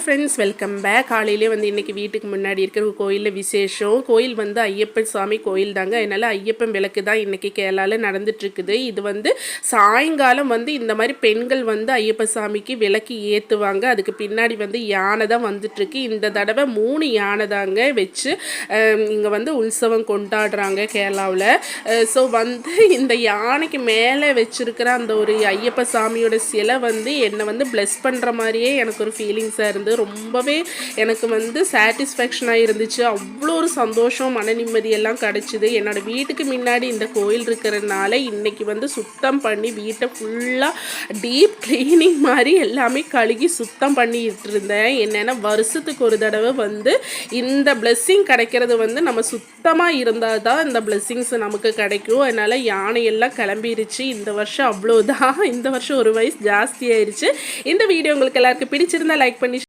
Friends, welcome back. காலையிலே வந்து இன்றைக்கி வீட்டுக்கு முன்னாடி இருக்கிற கோயிலில் விசேஷம். கோயில் வந்து ஐயப்பன் சாமி கோயில் தாங்க. அதனால் ஐயப்பன் விளக்கு தான் இன்றைக்கி கேரளாவில் நடந்துட்டுருக்குது. இது வந்து சாயங்காலம் வந்து இந்த மாதிரி பெண்கள் வந்து ஐயப்ப சாமிக்கு விளக்கு ஏற்றுவாங்க. அதுக்கு பின்னாடி வந்து யானை தான் வந்துட்டுருக்கு. இந்த தடவை 3 யானை தாங்க வச்சு இங்கே வந்து உற்சவம் கொண்டாடுறாங்க கேரளாவில். ஸோ வந்து இந்த யானைக்கு மேலே வச்சுருக்கிற அந்த ஒரு ஐயப்ப சாமியோட சிலை வந்து என்னை வந்து ப்ளெஸ் பண்ணுற மாதிரியே எனக்கு ஒரு ஃபீலிங்ஸாக இருந்து ரொம்பவே எனக்கு வந்து சாட்டிஸ்ஃபேக்ஷனாக இருந்துச்சு. அவ்வளோ ஒரு சந்தோஷம், மன நிம்மதியெல்லாம் கிடச்சிது. என்னோடய வீட்டுக்கு முன்னாடி இந்த கோயில் இருக்கிறதுனால இன்றைக்கி வந்து சுத்தம் பண்ணி வீட்டை ஃபுல்லாக டீப் க்ளீனிங் மாதிரி எல்லாமே கழுகி சுத்தம் பண்ணிட்டு இருந்தேன். என்னென்னா வருஷத்துக்கு ஒரு தடவை வந்து இந்த பிளெஸ்ஸிங் கிடைக்கிறது வந்து நம்ம சுத்தமாக இருந்தால் தான் இந்த பிளெஸ்ஸிங்ஸ் நமக்கு கிடைக்கும். அதனால் யானையெல்லாம் கிளம்பிருச்சு. இந்த வருஷம் அவ்வளோதான். இந்த வருஷம் ஒரு வயசு ஜாஸ்தி ஆயிடுச்சு. இந்த வீடியோ உங்களுக்கு எல்லாருக்கும் பிடிச்சிருந்தா லைக் பண்ணி